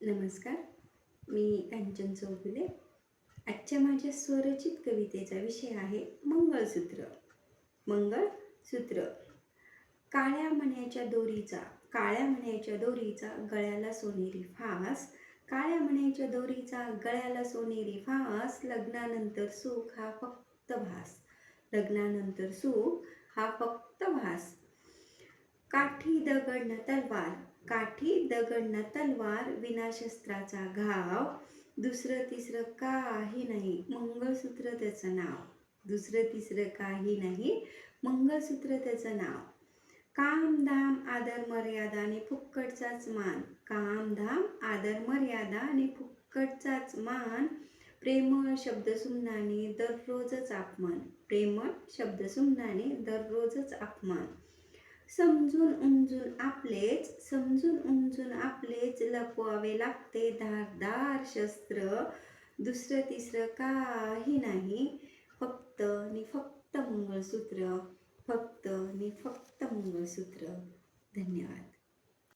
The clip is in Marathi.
नमस्कार. मी कांचन चौगुले. आजच्या माझ्या स्वरचित कवितेचा विषय आहे मंगळसूत्र. मंगळसूत्र. काळ्या मण्याच्या दोरीचा गळ्याला सोनेरी फास. काळ्या मण्याच्या दोरीचा गळ्याला सोनेरी फास. लग्नानंतर सुख हा फक्त भास. लग्नानंतर सुख हा फक्त भास. काठी दगड न तलवार. काठी दगड न तलवार. विना शस्त्राचा घाव. दुसरं तिसरं काही नाही, मंगळसूत्र त्याचं नाव. दुसरं तिसरं काही नाही, मंगळसूत्र त्याचं नाव. काम धाम आदर मर्यादा आणि फुक्कटचाच मान. काम धाम आदर मर्यादा आणि फुक्कटचाच मान. प्रेमळ शब्दसुमनाने दररोजच अपमान. प्रेमळ शब्दसुमनाने दररोजच अपमान. समजून उमजून आपलेच लपवावे लागते धारदार शस्त्र. दुसरं तिसरं काही नाही, फक्त नि फक्त मंगळसूत्र. फक्त नि फक्त मंगळसूत्र. धन्यवाद.